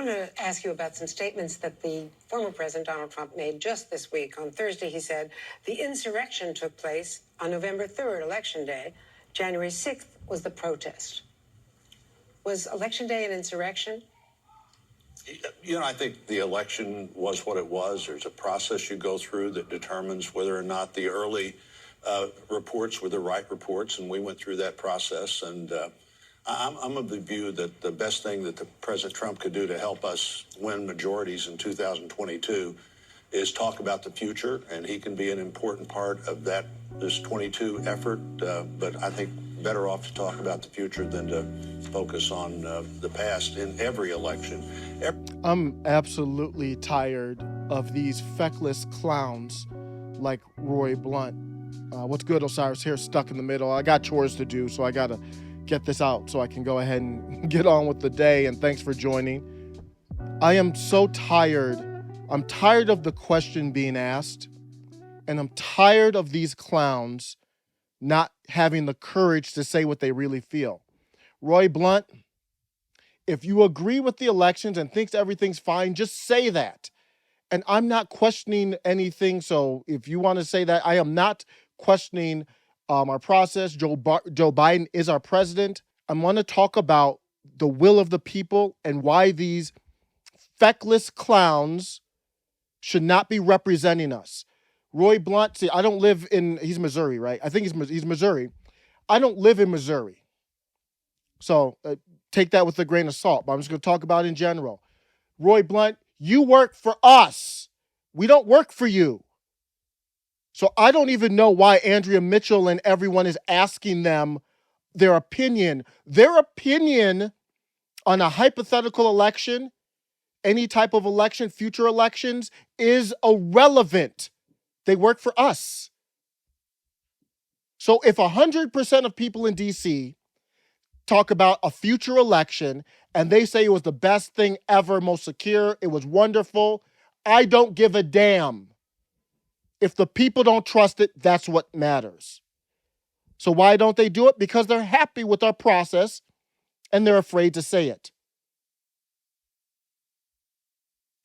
want to ask you about some statements that the former President Donald Trump made just this week. On Thursday, he said the insurrection took place on November 3rd, Election Day. January 6th was the protest. Was Election Day an insurrection? You know, I think the election was what it was. There's a process you go through that determines whether or not the early reports were the right reports, and we went through that process. And I'm of the view that the best thing that the President Trump could do to help us win majorities in 2022 is talk about the future, and he can be an important part of this 22 effort. But I think better off to talk about the future than to focus on the past in every election. I'm absolutely tired of these feckless clowns like Roy Blunt. What's good, Osiris? Here, stuck in the middle. I got chores to do, so I got to get this out so I can go ahead and get on with the day, and thanks for joining. I am so tired. I'm tired of the question being asked, and I'm tired of these clowns not having the courage to say what they really feel. Roy Blunt, if you agree with the elections and thinks everything's fine, just say that. And I'm not questioning anything, so if you want to say that, I am not questioning our process. Joe Biden is our president. I want to talk about the will of the people and why these feckless clowns should not be representing us. Roy Blunt, see, I don't live in, he's Missouri, right? I think he's Missouri. I don't live in Missouri. So take that with a grain of salt, but I'm just going to talk about it in general. Roy Blunt, you work for us. We don't work for you. So I don't even know why Andrea Mitchell and everyone is asking them their opinion. Their opinion on a hypothetical election, any type of election, future elections, is irrelevant. They work for us. So if 100% of people in DC talk about a future election and they say it was the best thing ever, most secure, it was wonderful, I don't give a damn. If the people don't trust it, that's what matters. So why don't they do it? Because they're happy with our process and they're afraid to say it.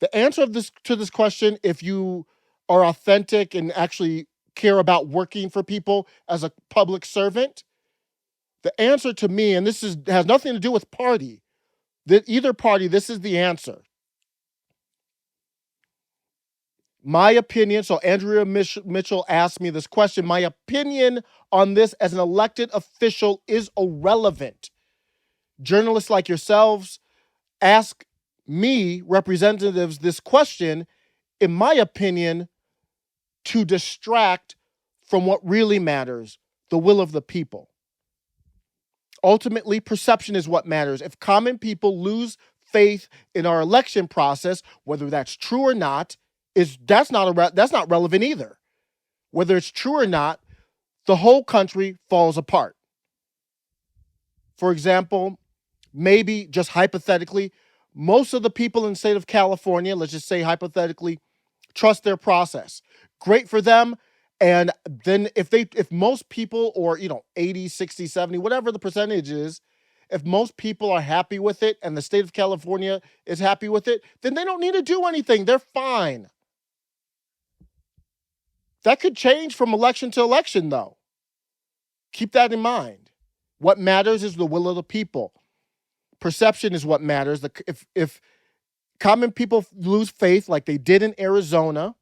The answer to this question, if you are authentic and actually care about working for people as a public servant, the answer to me, and this has nothing to do with party, either party, this is the answer. My opinion, so Andrea Mitchell asked me this question, my opinion on this as an elected official is irrelevant. Journalists like yourselves ask me, representatives, this question, in my opinion, to distract from what really matters, the will of the people. Ultimately, perception is what matters. If common people lose faith in our election process, whether that's true or not, that's not relevant either. Whether it's true or not, the whole country falls apart. For example, maybe just hypothetically, most of the people in the state of California, let's just say hypothetically, trust their process. Great for them. And then if most people, or 80, 60, 70, whatever the percentage is, if most people are happy with it and the state of California is happy with it, then they don't need to do anything. They're fine. That could change from election to election, though. Keep that in mind. What matters is the will of the people. Perception is what matters. If common people lose faith like they did in Arizona,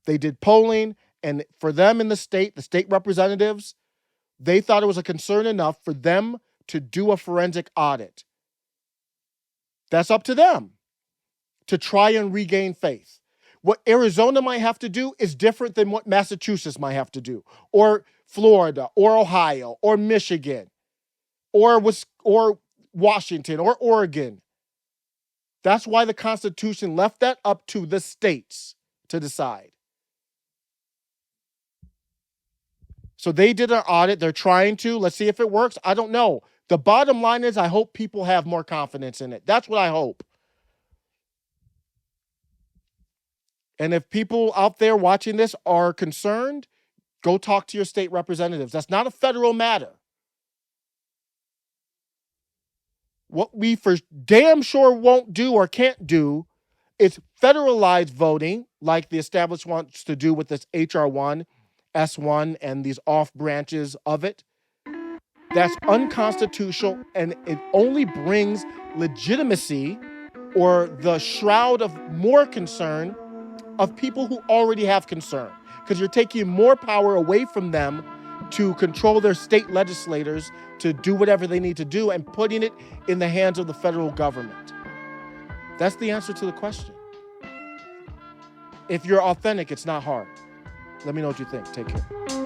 they did polling, and for them in the state representatives, they thought it was a concern enough for them to do a forensic audit. That's up to them to try and regain faith. What Arizona might have to do is different than what Massachusetts might have to do, or Florida, or Ohio, or Michigan, or Washington, or Oregon. That's why the Constitution left that up to the states to decide. So they did an audit. They're trying to. Let's see if it works. I don't know. The bottom line is I hope people have more confidence in it. That's what I hope. And if people out there watching this are concerned, go talk to your state representatives. That's not a federal matter. What we for damn sure won't do or can't do is federalize voting like the establishment wants to do with this HR1, S1, and these off branches of it. That's unconstitutional, and it only brings legitimacy or the shroud of more concern of people who already have concern, because you're taking more power away from them to control their state legislators to do whatever they need to do and putting it in the hands of the federal government. That's the answer to the question. If you're authentic, it's not hard. Let me know what you think. Take care.